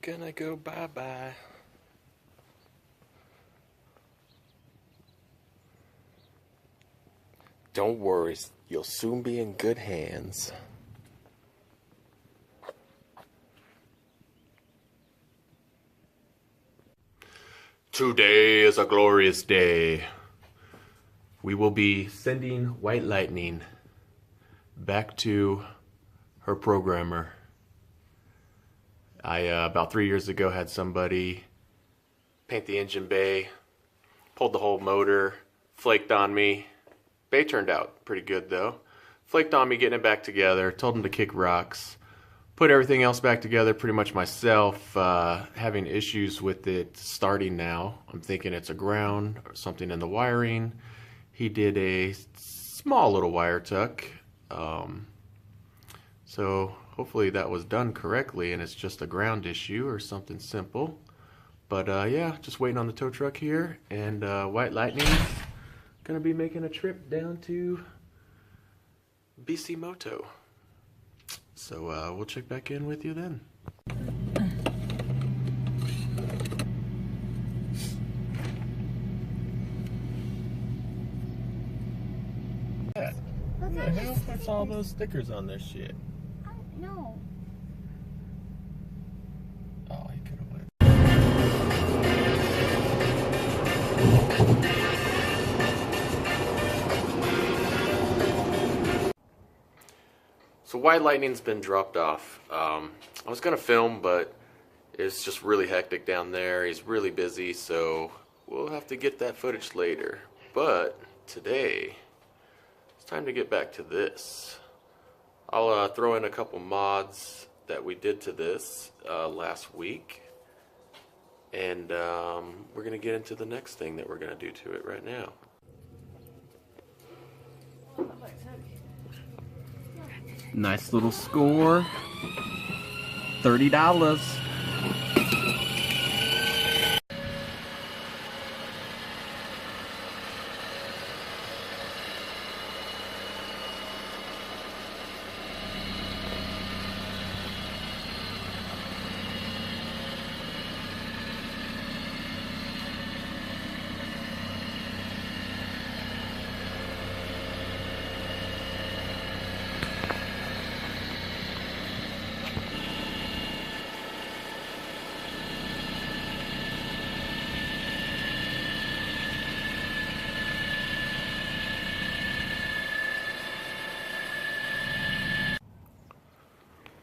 Gonna go bye-bye. Don't worry, you'll soon be in good hands. Today is a glorious day. We will be sending WhiteLightning back to her programmer. I about 3 years ago had somebody paint the engine bay, pulled the whole motor, flaked on me. Bay turned out pretty good though. Flaked on me getting it back together, told him to kick rocks. Put everything else back together pretty much myself, having issues with it starting now. I'm thinking it's a ground or something in the wiring. He did a small little wire tuck. So hopefully that was done correctly and it's just a ground issue or something simple. But yeah, just waiting on the tow truck here, and WhiteLightning gonna be making a trip down to BC Moto. So we'll check back in with you then. What the hell puts all those stickers on this shit? No. Oh, he could have went. So WhiteLightning's been dropped off. I was gonna film, but it's just really hectic down there. He's really busy, so we'll have to get that footage later. But today, it's time to get back to this. I'll throw in a couple mods that we did to this last week, and we're gonna get into the next thing that we're gonna do to it right now. Nice little score, $30.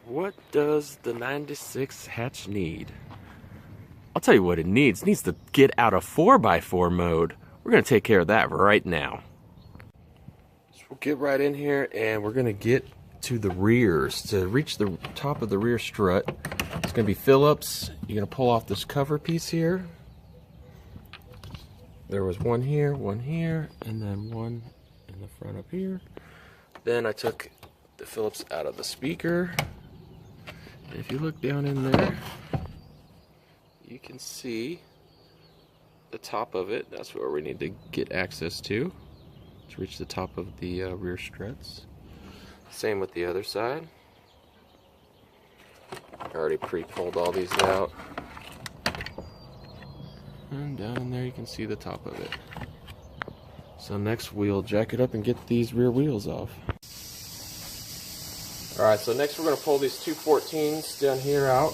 What does the 96 hatch need? I'll tell you what it needs. It needs to get out of 4x4 mode. We're going to take care of that right now. So we'll get right in here and we're going to get to the rears. To reach the top of the rear strut, it's going to be Phillips. You're going to pull off this cover piece here. There was one here, and then one in the front up here. Then I took the Phillips out of the speaker. If you look down in there, you can see the top of it. That's where we need to get access to reach the top of the rear struts. Same with the other side. I already pre-pulled all these out. And down in there you can see the top of it. So next we'll jack it up and get these rear wheels off. Alright, so next we're going to pull these 214s down here out.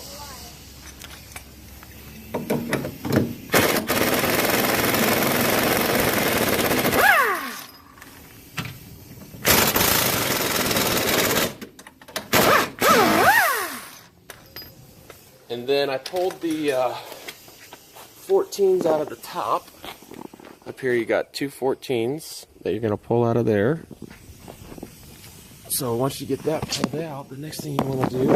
And then I pulled the 14s out of the top. Up here you got two 14s that you're going to pull out of there. So once you get that pulled out, the next thing you want to do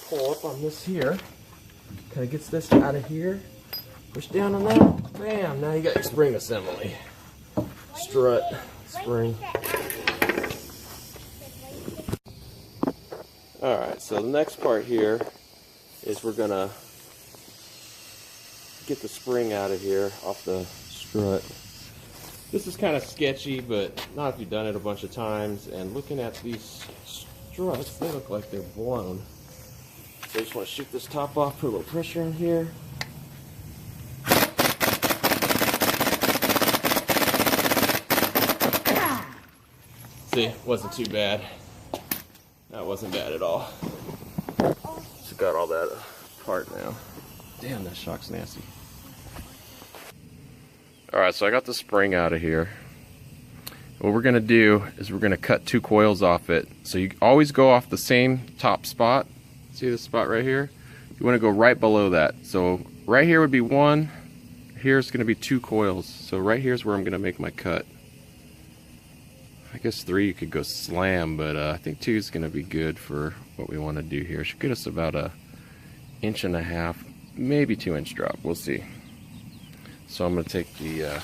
pull up on this here. Kind of gets this out of here. Push down on that. Bam! Now you got your spring assembly. Strut, spring. Alright, so the next part here is we're gonna get the spring out of here off the strut. This is kind of sketchy, but not if you've done it a bunch of times. And looking at these struts, they look like they're blown. So I just want to shoot this top off, put a little pressure on here. See, wasn't too bad. That wasn't bad at all. Just got all that apart now. Damn, that shock's nasty. Alright, so I got the spring out of here. What we're going to do is we're going to cut 2 coils off it. So you always go off the same top spot. See this spot right here? You want to go right below that. So right here would be 1. Here's going to be 2 coils. So right here's where I'm going to make my cut. I guess 3 you could go slam, but I think 2 is going to be good for what we want to do here. Should get us about 1.5 inches, maybe 2 inch drop. We'll see. So I'm going to take the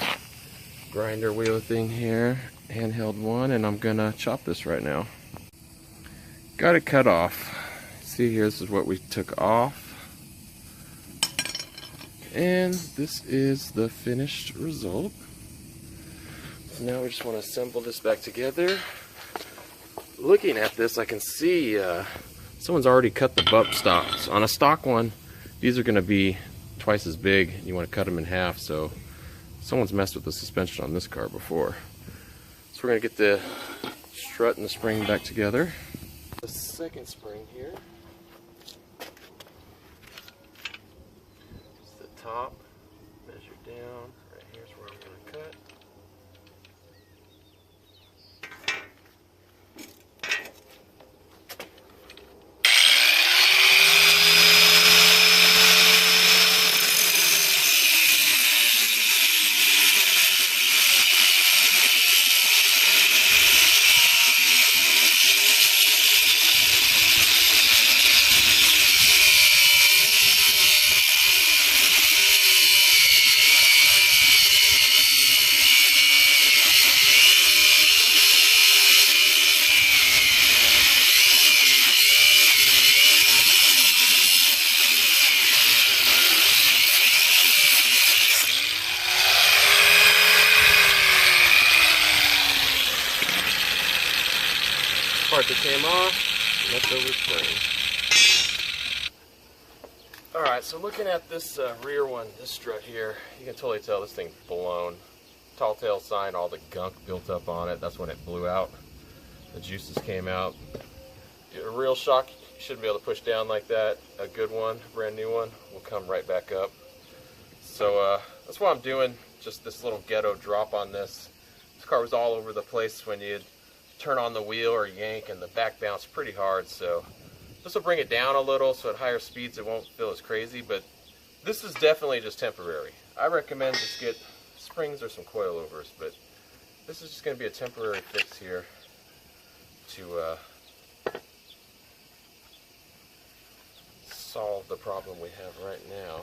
grinder wheel thing here, handheld one, and I'm going to chop this right now. Got it cut off. See, here, this is what we took off. And this is the finished result. Now we just want to assemble this back together. Looking at this, I can see someone's already cut the bump stops. On a stock one, these are going to be twice as big. You want to cut them in half, so someone's messed with the suspension on this car before. So we're going to get the strut and the spring back together. The second spring here. It's the top. Measure down. Right here's where I'm going to cut. Part that came off, leftover spring. Alright, so looking at this rear one, this strut here, you can totally tell this thing's blown. Tall tail sign, all the gunk built up on it, that's when it blew out. The juices came out. A real shock, you shouldn't be able to push down like that. A good one, brand new one, will come right back up. So that's what I'm doing, just this little ghetto drop on this. This car was all over the place when you'd turn on the wheel or yank, and the back bounced pretty hard, so this will bring it down a little, so at higher speeds it won't feel as crazy, but this is definitely just temporary. I recommend just get springs or some coilovers, but this is just going to be a temporary fix here to solve the problem we have right now.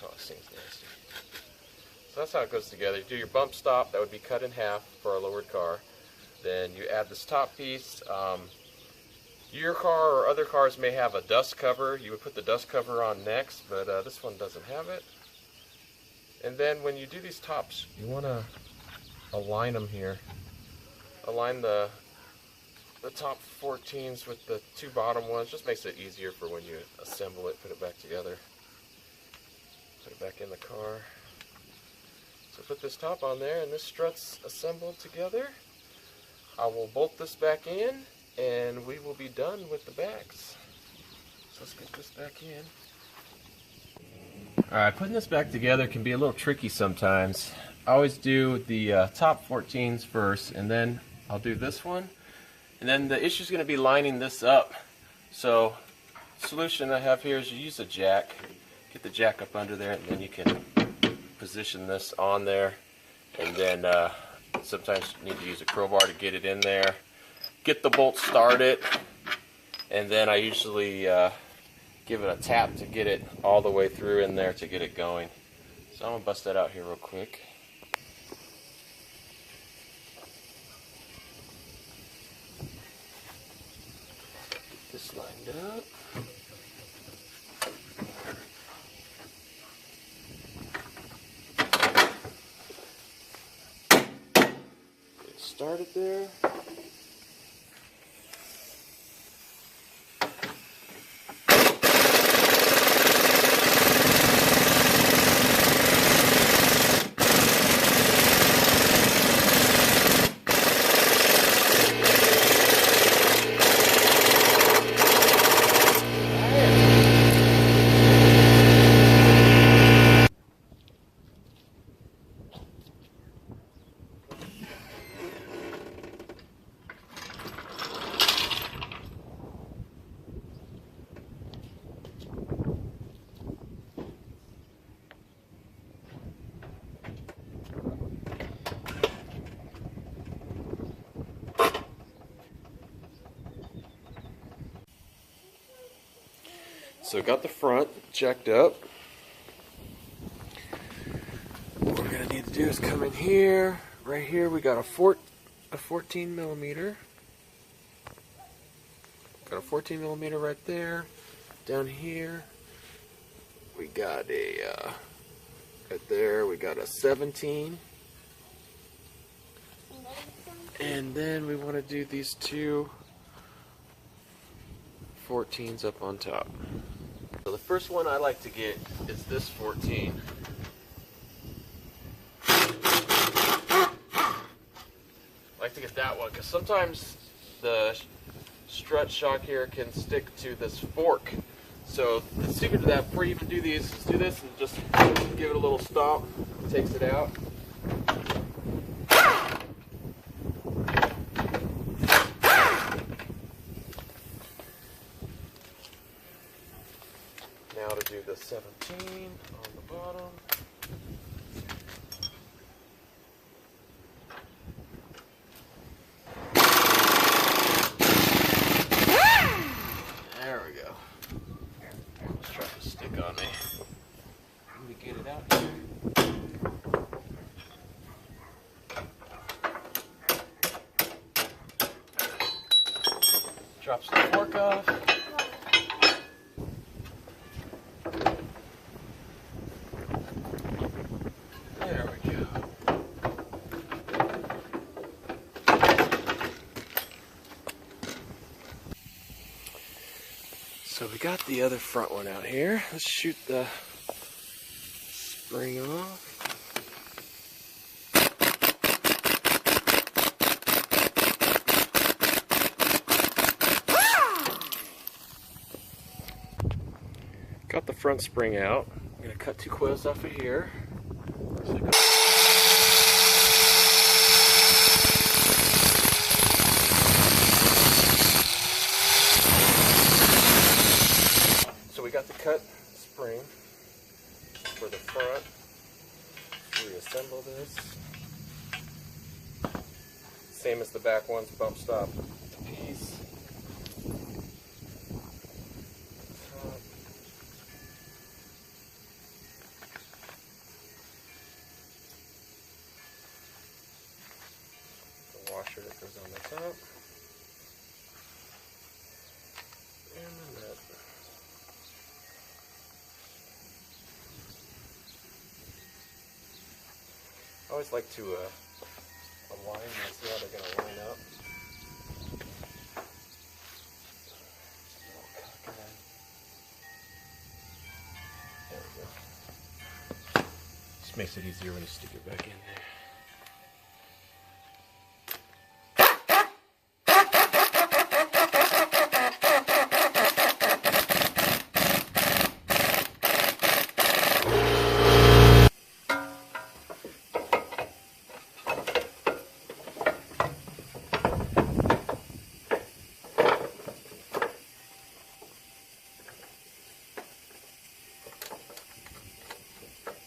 Oh, this thing's nasty. So that's how it goes together. You do your bump stop, that would be cut in half for a lowered car. Then you add this top piece. Your car or other cars may have a dust cover. You would put the dust cover on next, but this one doesn't have it. And then when you do these tops, you want to align them here. Align the top 14s with the 2 bottom ones. Just makes it easier for when you assemble it, put it back together. Put it back in the car. So put this top on there, and this strut's assembled together. I will bolt this back in, and we will be done with the backs. So let's get this back in. Alright, putting this back together can be a little tricky sometimes. I always do the top 14s first, and then I'll do this one. And then the issue is going to be lining this up. So the solution I have here is you use a jack. Get the jack up under there, and then you can position this on there, and then sometimes you need to use a crowbar to get it in there. Get the bolt started, and then I usually give it a tap to get it all the way through in there to get it going. So I'm going to bust that out here real quick. Get this lined up. started there. So got the front jacked up. What we're gonna need to do is come in here. Right here we got a 14 millimeter. Got a 14 millimeter right there. Down here we got a right there we got a 17. And then we want to do these two 14s up on top. So the first one I like to get is this 14. I like to get that one because sometimes the strut shock here can stick to this fork. So the secret to that, before you even do these, is do this and just give it a little stomp. It takes it out. Now to do the 17 on the bottom. There we go. Let's try to stick on me. Let me get it out here. Drops the fork off. There we go. So we got the other front one out here. Let's shoot the spring off. Got the front spring out. I'm going to cut 2 coils off of here. So we got the cut spring for the front. Reassemble this. Same as the back one's bump stop piece. Washer that goes on the top, and the nut. I always like to align and see how they're going to line up. There we go. Just makes it easier when you stick it back in there.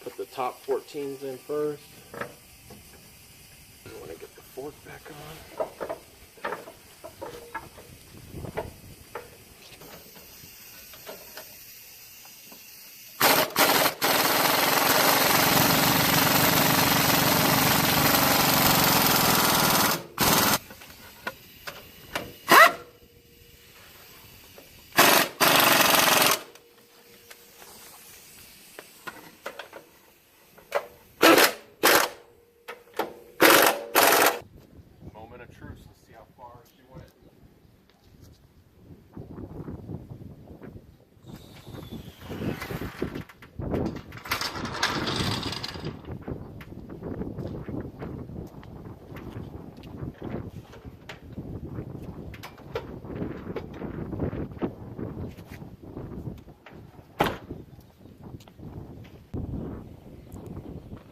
Put the top 14s in first. I want to get the fork back on.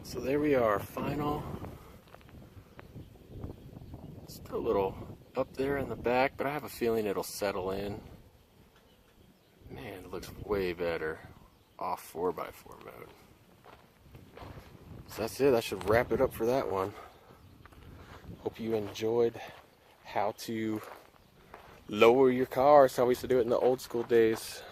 So there we are, final. Still a little up there in the back, but I have a feeling it'll settle in. Man, it looks way better off 4x4 mode. So that's it. That should wrap it up for that one. Hope you enjoyed how to lower your car. That's how we used to do it in the old school days.